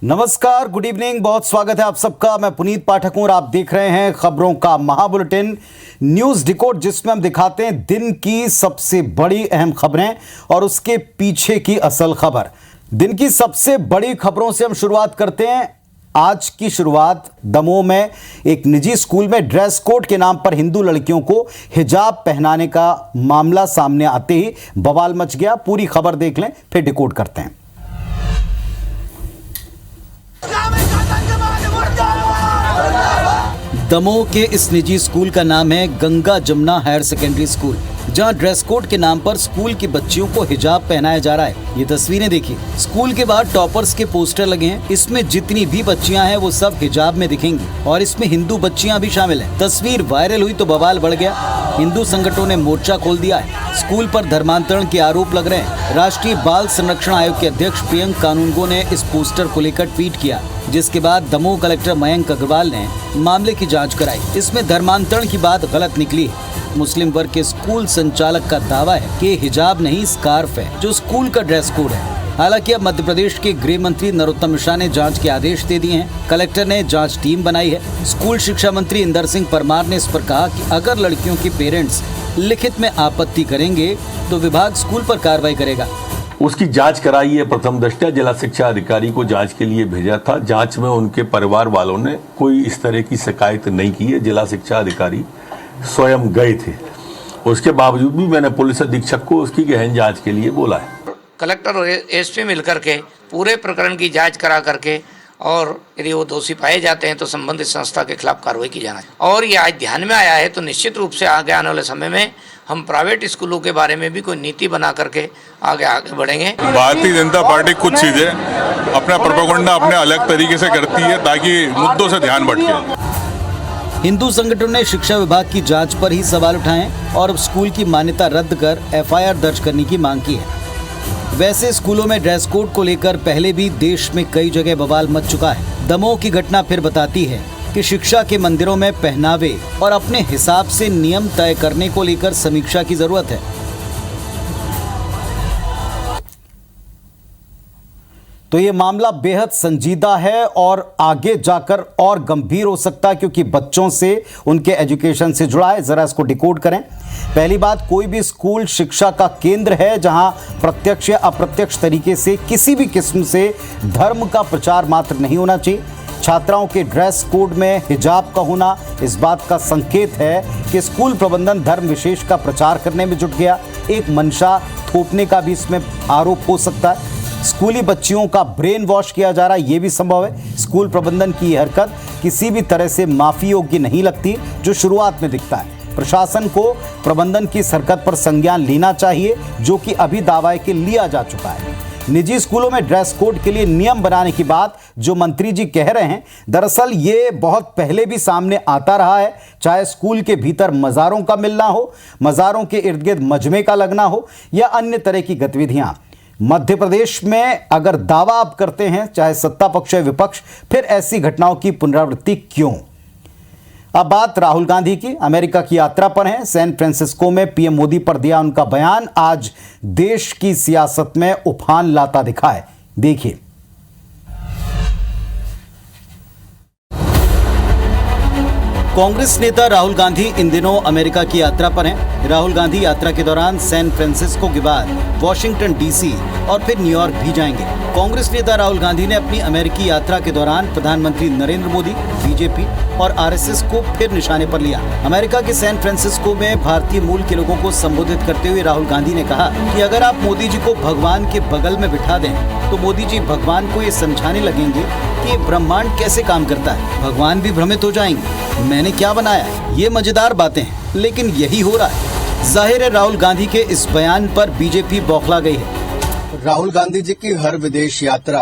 नमस्कार, good evening, बहुत स्वागत है आप सबका। मैं पुनीत पाठक हूं और आप देख रहे हैं खबरों का महाबुलेटिन न्यूज डिकोड, जिसमें हम दिखाते हैं दिन की सबसे बड़ी अहम खबरें और उसके पीछे की असल खबर। दिन की सबसे बड़ी खबरों से हम शुरुआत करते हैं। आज की शुरुआत दमोह में एक निजी स्कूल में ड्रेस कोड के नाम पर हिंदू लड़कियों को हिजाब पहनाने का मामला सामने आते ही बवाल मच गया। पूरी खबर देख लें, फिर डिकोड करते हैं। दमोह के इस निजी स्कूल का नाम है Ganga Jamuna higher secondary school, जहां ड्रेस कोड के नाम पर स्कूल की बच्चियों को हिजाब पहनाया जा रहा है। ये तस्वीरें देखिए। स्कूल के बाहर टॉपर्स के पोस्टर लगे हैं। इसमें जितनी भी बच्चियां हैं वो सब हिजाब में दिखेंगी और इसमें हिंदू बच्चियां भी शामिल हैं। तस्वीर वायरल हुई तो बवाल बढ़ गया। हिंदू संगठनों ने मोर्चा खोल दिया है। स्कूल पर धर्मांतरण के आरोप लग रहे हैं। राष्ट्रीय बाल संरक्षण आयोग के अध्यक्ष प्रियंक कानूनगो ने इस पोस्टर को लेकर ट्वीट किया, जिसके बाद दमोह कलेक्टर मयंक अग्रवाल ने मामले की जांच कराई। इसमें धर्मांतरण की बात गलत निकली है। मुस्लिम वर्ग के स्कूल संचालक का दावा है कि हिजाब नहीं स्कार्फ है जो स्कूल का ड्रेस कोड है। हालांकि अब मध्य प्रदेश के गृह मंत्री नरोत्तम मिश्रा ने जांच के आदेश दे दिए हैं। कलेक्टर ने जांच टीम बनाई है। स्कूल शिक्षा मंत्री इंदर सिंह परमार ने इस पर कहा कि अगर लड़कियों के पेरेंट्स लिखित में आपत्ति करेंगे तो विभाग स्कूल पर कार्रवाई करेगा। उसकी जांच कराई है। प्रथम दृष्टया जिला शिक्षा अधिकारी को जांच के लिए भेजा था। जांच में उनके परिवार वालों ने कोई इस तरह की शिकायत नहीं की है। जिला शिक्षा अधिकारी स्वयं गए थे। उसके बावजूद भी मैंने पुलिस अधीक्षक को उसकी गहन जांच के लिए बोला है। कलेक्टर और एसपी मिलकर के पूरे प्रकरण की जांच करा करके और यदि वो दोषी पाए जाते हैं तो संबंधित संस्था के खिलाफ कार्रवाई की जाना है। और ये आज ध्यान में आया है तो निश्चित रूप से आगे आने वाले समय में हम प्राइवेट स्कूलों के बारे में भी कोई नीति बना करके आगे बढ़ेंगे। भारतीय जनता पार्टी कुछ चीजें अपना प्रोपेगेंडा अपने अलग तरीके से करती है ताकि मुद्दों से ध्यान भटके। हिंदू संगठनों ने शिक्षा विभाग की जांच पर ही सवाल उठाए और स्कूल की मान्यता रद्द कर एफआईआर दर्ज करने की मांग की है। वैसे स्कूलों में ड्रेस कोड को लेकर पहले भी देश में कई जगह बवाल मच चुका है। दमोह की घटना फिर बताती है कि शिक्षा के मंदिरों में पहनावे और अपने हिसाब से नियम तय करने को लेकर समीक्षा की जरूरत है। तो ये मामला बेहद संजीदा है और आगे जाकर और गंभीर हो सकता है, क्योंकि बच्चों से, उनके एजुकेशन से जुड़ा है। जरा इसको डिकोड करें। पहली बात, कोई भी स्कूल शिक्षा का केंद्र है जहां प्रत्यक्ष या अप्रत्यक्ष तरीके से किसी भी किस्म से धर्म का प्रचार मात्र नहीं होना चाहिए। छात्राओं के ड्रेस कोड में हिजाब का होना इस बात का संकेत है कि स्कूल प्रबंधन धर्म विशेष का प्रचार करने में जुट गया। एक मंशा थोपने का भी इसमें आरोप हो सकता है। स्कूली बच्चियों का ब्रेन वॉश किया जा रहा है, ये भी संभव है। स्कूल प्रबंधन की यह हरकत किसी भी तरह से माफी योग्य नहीं लगती, जो शुरुआत में दिखता है। प्रशासन को प्रबंधन की इस हरकत पर संज्ञान लेना चाहिए, जो कि अभी दावा के लिया जा चुका है। निजी स्कूलों में ड्रेस कोड के लिए नियम बनाने की बात जो मंत्री जी कह रहे हैं, दरअसल ये बहुत पहले भी सामने आता रहा है। चाहे स्कूल के भीतर मज़ारों का मिलना हो, मज़ारों के इर्द गिर्द मजमे का लगना हो या अन्य तरह की गतिविधियां। मध्य प्रदेश में अगर दावा आप करते हैं, चाहे सत्ता पक्ष या विपक्ष, फिर ऐसी घटनाओं की पुनरावृत्ति क्यों? अब बात राहुल गांधी की। अमेरिका की यात्रा पर हैं। सैन फ्रांसिस्को में पीएम मोदी पर दिया उनका बयान आज देश की सियासत में उफान लाता दिखा है। देखिए। कांग्रेस नेता राहुल गांधी इन दिनों अमेरिका की यात्रा पर हैं। राहुल गांधी यात्रा के दौरान सैन फ्रांसिस्को के बाद वॉशिंगटन डीसी और फिर न्यूयॉर्क भी जाएंगे। कांग्रेस नेता राहुल गांधी ने अपनी अमेरिकी यात्रा के दौरान प्रधानमंत्री नरेंद्र मोदी, बीजेपी और आरएसएस को फिर निशाने पर लिया। अमेरिका के सैन फ्रांसिस्को में भारतीय मूल के लोगों को संबोधित करते हुए राहुल गांधी ने कहा कि अगर आप मोदी जी को भगवान के बगल में बिठा दें तो मोदी जी भगवान को ये समझाने लगेंगे कि ब्रह्मांड कैसे काम करता है। भगवान भी भ्रमित हो जाएंगे, मैंने क्या बनाया है। ये मजेदार बातें हैं, लेकिन यही हो रहा है। जाहिर है राहुल गांधी के इस बयान पर बीजेपी बौखला गई है। राहुल गांधी जी की हर विदेश यात्रा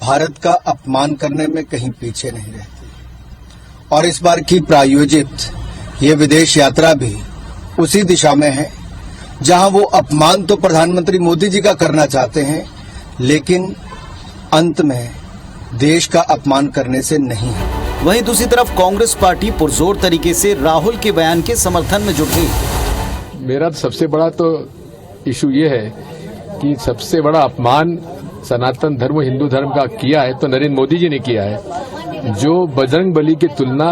भारत का अपमान करने में कहीं पीछे नहीं रहती और इस बार की प्रायोजित ये विदेश यात्रा भी उसी दिशा में है जहां वो अपमान तो प्रधानमंत्री मोदी जी का करना चाहते हैं, लेकिन अंत में देश का अपमान करने से नहीं है। वहीं दूसरी तरफ कांग्रेस पार्टी पुरजोर तरीके से राहुल के बयान के समर्थन में जुट गई। मेरा सबसे बड़ा तो इशू ये है कि सबसे बड़ा अपमान सनातन धर्म हिंदू धर्म का किया है तो नरेंद्र मोदी जी ने किया है। जो बजरंग बली की तुलना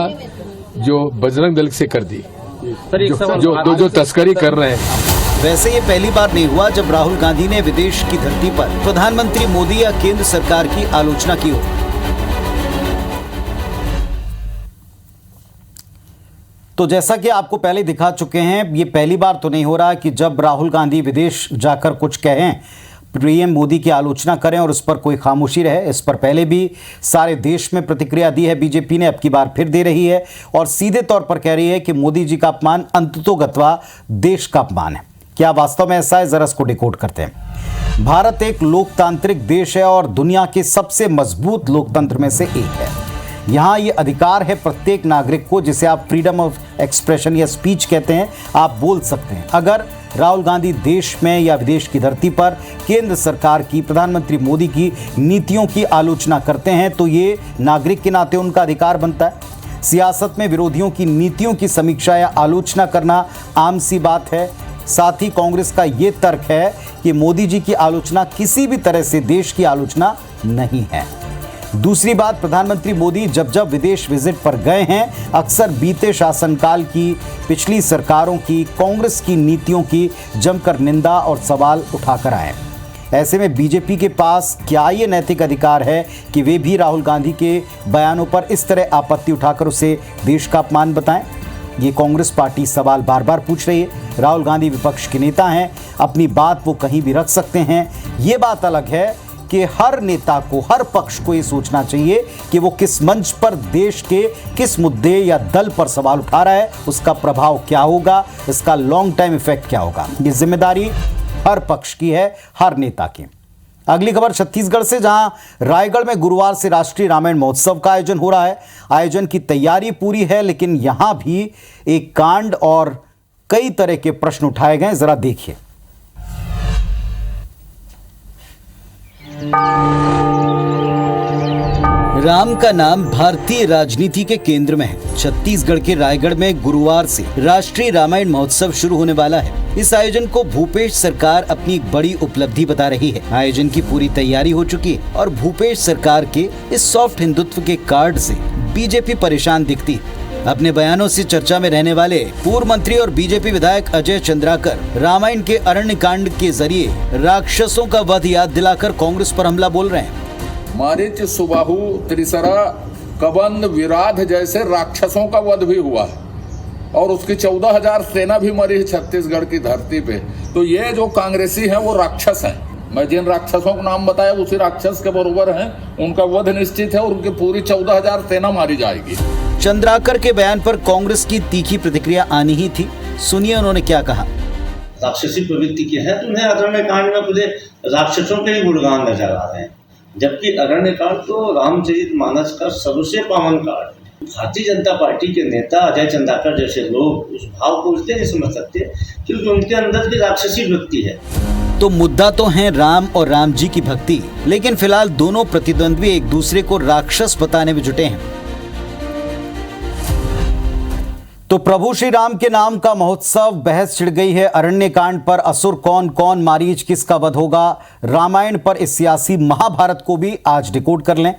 जो बजरंग दल से कर दी, जो तस्करी कर रहे हैं। वैसे ये पहली बार नहीं हुआ जब राहुल गांधी ने विदेश की धरती पर प्रधानमंत्री मोदी या केंद्र सरकार की आलोचना की हो। तो जैसा कि आपको पहले दिखा चुके हैं, ये पहली बार तो नहीं हो रहा कि जब राहुल गांधी विदेश जाकर कुछ कहें, पीएम मोदी की आलोचना करें और उस पर कोई खामोशी रहे। इस पर पहले भी सारे देश में प्रतिक्रिया दी है बीजेपी ने, अब की बार फिर दे रही है और सीधे तौर पर कह रही है कि मोदी जी का अपमान अंततोगत्वा देश का अपमान है। क्या वास्तव में ऐसा है? जरा इसको डिकोड करते हैं। भारत एक लोकतांत्रिक देश है और दुनिया के सबसे मजबूत लोकतंत्र में से एक है। यहाँ ये अधिकार है प्रत्येक नागरिक को, जिसे आप फ्रीडम ऑफ एक्सप्रेशन या स्पीच कहते हैं, आप बोल सकते हैं। अगर राहुल गांधी देश में या विदेश की धरती पर केंद्र सरकार की, प्रधानमंत्री मोदी की नीतियों की आलोचना करते हैं तो ये नागरिक के नाते उनका अधिकार बनता है। सियासत में विरोधियों की नीतियों की समीक्षा या आलोचना करना आम सी बात है। साथ ही कांग्रेस का ये तर्क है कि मोदी जी की आलोचना किसी भी तरह से देश की आलोचना नहीं है। दूसरी बात, प्रधानमंत्री मोदी जब जब विदेश विजिट पर गए हैं, अक्सर बीते शासनकाल की, पिछली सरकारों की, कांग्रेस की नीतियों की जमकर निंदा और सवाल उठाकर आए। ऐसे में बीजेपी के पास क्या ये नैतिक अधिकार है कि वे भी राहुल गांधी के बयानों पर इस तरह आपत्ति उठाकर उसे देश का अपमान बताएं? ये कांग्रेस पार्टी सवाल बार बार पूछ रही है। राहुल गांधी विपक्ष के नेता हैं, अपनी बात वो कहीं भी रख सकते हैं। ये बात अलग है कि हर नेता को, हर पक्ष को ये सोचना चाहिए कि वो किस मंच पर देश के किस मुद्दे या दल पर सवाल उठा रहा है, उसका प्रभाव क्या होगा, इसका लॉन्ग टाइम इफेक्ट क्या होगा। ये जिम्मेदारी हर पक्ष की है, हर नेता की। अगली खबर छत्तीसगढ़ से, जहां रायगढ़ में गुरुवार से राष्ट्रीय रामायण महोत्सव का आयोजन हो रहा है। आयोजन की तैयारी पूरी है, लेकिन यहां भी एक कांड और कई तरह के प्रश्न उठाए गए। जरा देखिए। राम का नाम भारतीय राजनीति के केंद्र में है। छत्तीसगढ़ के रायगढ़ में गुरुवार से राष्ट्रीय रामायण महोत्सव शुरू होने वाला है। इस आयोजन को भूपेश सरकार अपनी एक बड़ी उपलब्धि बता रही है। आयोजन की पूरी तैयारी हो चुकी है और भूपेश सरकार के इस सॉफ्ट हिंदुत्व के कार्ड से बीजेपी परेशान दिखती है। अपने बयानों से चर्चा में रहने वाले पूर्व मंत्री और बीजेपी विधायक अजय चंद्राकर रामायण के अरण्य कांड के जरिए राक्षसों का वध याद दिलाकर कांग्रेस पर हमला बोल रहे हैं। मारीच, सुबाहु, त्रिसरा, कबंध, विराध जैसे राक्षसों का वध भी हुआ है और उसकी 14,000 सेना भी मरी है छत्तीसगढ़ की धरती पे। तो ये जो कांग्रेसी हैं वो राक्षस हैं। मैं जिन राक्षसों का नाम बताया उसी राक्षस के बराबर हैं। उनका वध निश्चित है और उनकी पूरी 14,000 सेना मारी जाएगी। चंद्राकर के बयान पर कांग्रेस की तीखी प्रतिक्रिया आनी ही थी। सुनिए उन्होंने क्या कहा। राक्षसी प्रवृत्ति की है, तुम्हें अरण्य कांड में पूरे राक्षसों के ही गुणगान नजर आ रहे हैं, जबकि अरण्य कांड तो रामचरितमानस का सबसे पावन कांड। भारतीय जनता पार्टी के नेता अजय चंद्राकर जैसे लोग उस भाव को उससे नहीं समझ सकते क्योंकि उनके अंदर की राक्षसी वृत्ति है। तो मुद्दा तो है राम और राम जी की भक्ति, लेकिन फिलहाल दोनों प्रतिद्वंद्वी एक दूसरे को राक्षस बताने में जुटे हैं। तो प्रभु श्री राम के नाम का महोत्सव, बहस छिड़ गई है अरण्य कांड पर। असुर कौन कौन, मारीच किसका वध होगा, रामायण पर इस सियासी महाभारत को भी आज डिकोड कर लें।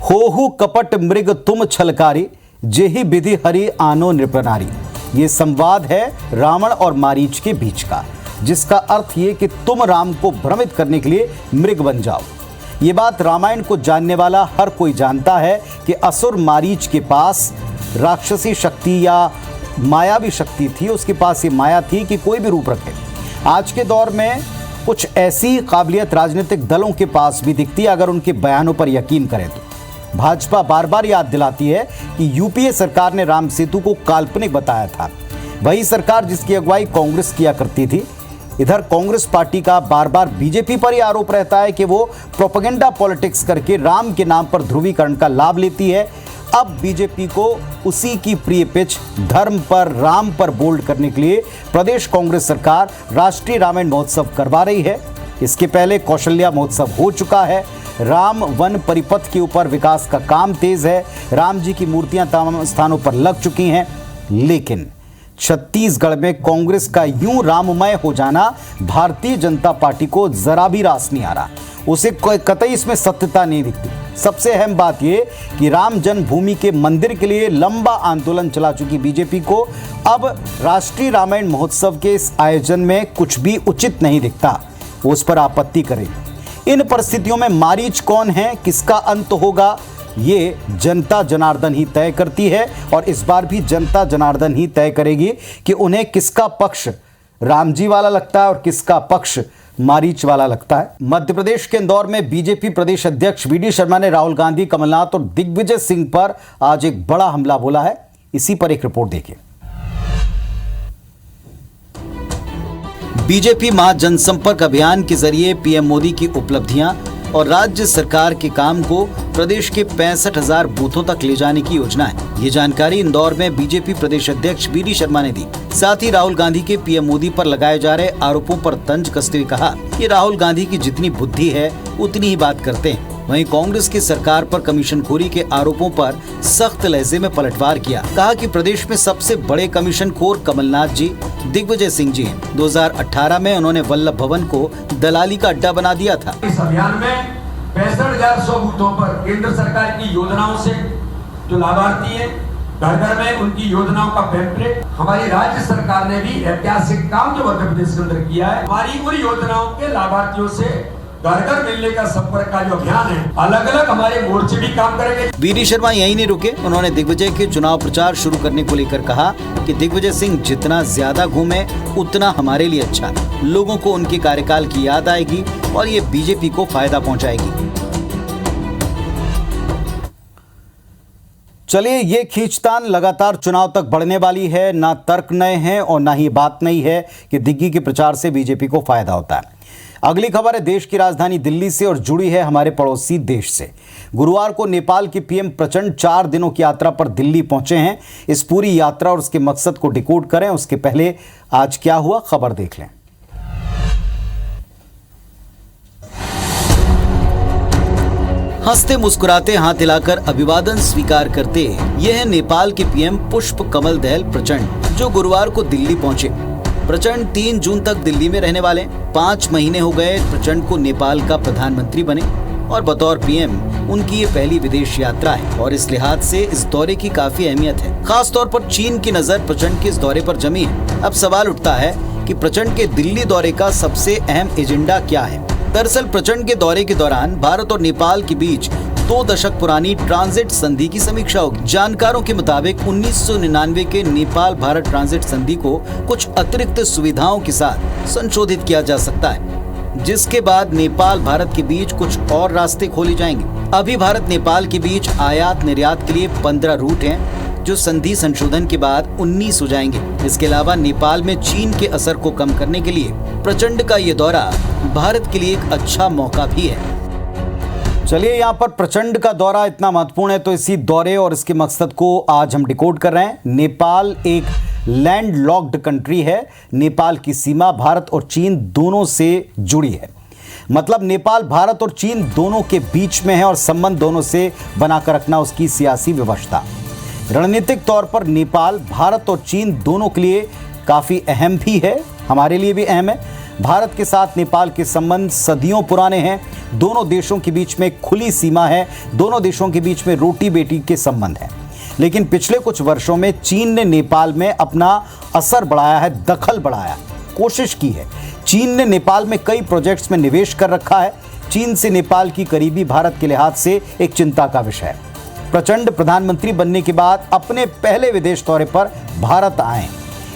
होहु कपट मृग तुम छलकारी, जेहि विधि हरि आनो नृपनारी। ये संवाद है रावण और मारीच के बीच का, जिसका अर्थ ये कि तुम राम को भ्रमित करने के लिए मृग बन जाओ। ये बात रामायण को जानने वाला हर कोई जानता है कि असुर मारीच के पास राक्षसी शक्ति या मायावी शक्ति थी। उसके पास ये माया थी कि कोई भी रूप रखे। आज के दौर में कुछ ऐसी काबिलियत राजनीतिक दलों के पास भी दिखती है, अगर उनके बयानों पर यकीन करें तो। भाजपा बार बार याद दिलाती है कि यूपीए सरकार ने राम सेतु को काल्पनिक बताया था, वही सरकार जिसकी अगुवाई कांग्रेस किया करती थी। इधर कांग्रेस पार्टी का बार बार बीजेपी पर यह आरोप रहता है कि वो प्रोपेगेंडा पॉलिटिक्स करके राम के नाम पर ध्रुवीकरण का लाभ लेती है। अब बीजेपी को उसी की प्रिय पिच धर्म पर, राम पर बोल्ड करने के लिए प्रदेश कांग्रेस सरकार राष्ट्रीय रामायण महोत्सव करवा रही है। इसके पहले कौशल्या महोत्सव हो चुका है। राम वन परिपथ के ऊपर विकास का काम तेज है। राम जी की मूर्तियां तमाम स्थानों पर लग चुकी हैं, लेकिन छत्तीसगढ़ में कांग्रेस का यूं राममय हो जाना भारतीय जनता पार्टी को जरा भी रास नहीं आ रहा। उसे कतई इसमें सत्यता नहीं दिखती। सबसे अहम बात यह कि राम जन्मभूमि के मंदिर के लिए लंबा आंदोलन चला चुकी बीजेपी को अब राष्ट्रीय रामायण महोत्सव के इस आयोजन में कुछ भी उचित नहीं दिखता, वो उस पर आपत्ति करे। इन परिस्थितियों में मारीच कौन है, किसका अंत होगा, ये जनता जनार्दन ही तय करती है। और इस बार भी जनता जनार्दन ही तय करेगी कि उन्हें किसका पक्ष राम जी वाला लगता है और किसका पक्ष मारीच वाला लगता है। मध्य प्रदेश के इंदौर में बीजेपी प्रदेश अध्यक्ष वी.डी. शर्मा ने राहुल गांधी, कमलनाथ और दिग्विजय सिंह पर आज एक बड़ा हमला बोला है। इसी पर एक रिपोर्ट देखिए। बीजेपी महाजनसंपर्क अभियान के जरिए पीएम मोदी की उपलब्धियां और राज्य सरकार के काम को प्रदेश के 65,000 बूथों तक ले जाने की योजना है। ये जानकारी इंदौर में बीजेपी प्रदेश अध्यक्ष वी.डी. शर्मा ने दी। साथ ही राहुल गांधी के पीएम मोदी पर लगाए जा रहे आरोपों पर तंज कसते हुए कहा कि राहुल गांधी की जितनी बुद्धि है उतनी ही बात करते हैं। वहीं कांग्रेस की सरकार पर कमीशनखोरी के आरोपों पर सख्त लहजे में पलटवार किया। कहा कि प्रदेश में सबसे बड़े कमीशनखोर कमलनाथ जी, दिग्विजय सिंह जी हैं। 2018 में उन्होंने वल्लभ भवन को दलाली का अड्डा बना दिया था। इस अभियान में 65,100 बूथों पर केंद्र सरकार की योजनाओं से जो लाभार्थी हैं, घर घर में उनकी योजनाओं का पैम्पलेट, हमारी राज्य सरकार ने भी ऐतिहासिक काम जो मध्य प्रदेश के अंदर किया है। हमारी उन योजनाओं के लाभार्थियों से घर घर मिलने का संपर्क का जो अभियान है, अलग अलग हमारे मोर्चे भी काम करेंगे। वी.डी. शर्मा यहीं नहीं रुके। उन्होंने दिग्विजय के चुनाव प्रचार शुरू करने को लेकर कहा कि दिग्विजय सिंह जितना ज्यादा घूमे उतना हमारे लिए अच्छा। लोगों को उनके कार्यकाल की याद आएगी और ये बीजेपी को फायदा पहुंचाएगी। चलिए, ये खींचतान लगातार चुनाव तक बढ़ने वाली है। ना तर्क नए हैं और ना ही बात नहीं है कि दिग्गी के प्रचार से बीजेपी को फायदा होता है। अगली खबर है देश की राजधानी दिल्ली से और जुड़ी है हमारे पड़ोसी देश से। गुरुवार को नेपाल के पीएम प्रचंड 4 दिनों की यात्रा पर दिल्ली पहुंचे हैं। इस पूरी यात्रा और उसके मकसद को डिकोड करें उसके पहले आज क्या हुआ, खबर देख लें। हंसते मुस्कुराते हाथ हिलाकर अभिवादन स्वीकार करते ये है नेपाल के पीएम पुष्प कमल दहल प्रचंड, जो गुरुवार को दिल्ली पहुंचे। प्रचंड 3 जून तक दिल्ली में रहने वाले। 5 महीने हो गए प्रचंड को नेपाल का प्रधानमंत्री बने और बतौर पीएम उनकी ये पहली विदेश यात्रा है और इस लिहाज से इस दौरे की काफी अहमियत है। खास तौर पर चीन की नजर प्रचंड के इस दौरे पर जमी है। अब सवाल उठता है कि प्रचंड के दिल्ली दौरे का सबसे अहम एजेंडा क्या है। दरअसल प्रचंड के दौरे के दौरान भारत और नेपाल के बीच 2 दशक पुरानी ट्रांजिट संधि की समीक्षा होगी। जानकारों के मुताबिक 1999 के नेपाल भारत ट्रांजिट संधि को कुछ अतिरिक्त सुविधाओं के साथ संशोधित किया जा सकता है, जिसके बाद नेपाल भारत के बीच कुछ और रास्ते खोले जाएंगे। अभी भारत नेपाल के बीच आयात निर्यात के लिए 15 रूट हैं, जो संधि संशोधन के बाद 19 हो जाएंगे। इसके अलावा नेपाल में चीन के असर को कम करने के लिए प्रचंड का ये दौरा भारत के लिए एक अच्छा मौका भी है। चलिए, यहाँ पर प्रचंड का दौरा इतना महत्वपूर्ण है तो इसी दौरे और इसके मकसद को आज हम डिकोड कर रहे हैं। नेपाल एक लैंड लॉक्ड कंट्री है। नेपाल की सीमा भारत और चीन दोनों से जुड़ी है। मतलब नेपाल भारत और चीन दोनों के बीच में है और संबंध दोनों से बनाकर रखना उसकी सियासी व्यवस्था। रणनीतिक तौर पर नेपाल भारत और चीन दोनों के लिए काफ़ी अहम भी है, हमारे लिए भी अहम है। भारत के साथ नेपाल के संबंध सदियों पुराने हैं। दोनों देशों के बीच में खुली सीमा है। दोनों देशों के बीच में रोटी बेटी के संबंध हैं। लेकिन पिछले कुछ वर्षों में चीन ने नेपाल में अपना असर बढ़ाया है, दखल बढ़ाया, कोशिश की है। चीन ने नेपाल में कई प्रोजेक्ट्स में निवेश कर रखा है। चीन से नेपाल की करीबी भारत के लिहाज से एक चिंता का विषय है। प्रचंड प्रधानमंत्री बनने के बाद अपने पहले विदेश दौरे पर भारत आए।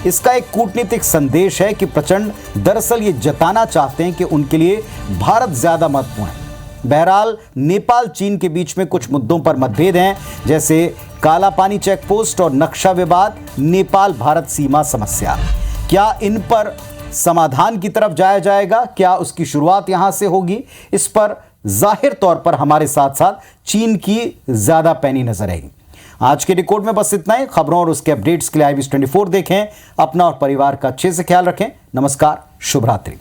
इसका एक कूटनीतिक संदेश है कि प्रचंड दरअसल ये जताना चाहते हैं कि उनके लिए भारत ज्यादा महत्वपूर्ण है। बहरहाल नेपाल चीन के बीच में कुछ मुद्दों पर मतभेद हैं, जैसे काला पानी चेक पोस्ट और नक्शा विवाद, नेपाल भारत सीमा समस्या। क्या इन पर समाधान की तरफ जाया जाएगा? क्या उसकी शुरुआत यहां से होगी? इस पर जाहिर तौर पर हमारे साथ साथ चीन की ज्यादा पैनी नजर आएगी। आज के रिकॉर्ड में बस इतना ही। खबरों और उसके अपडेट्स के लिए IBS 24 देखें। अपना और परिवार का अच्छे से ख्याल रखें। नमस्कार, शुभ रात्रि।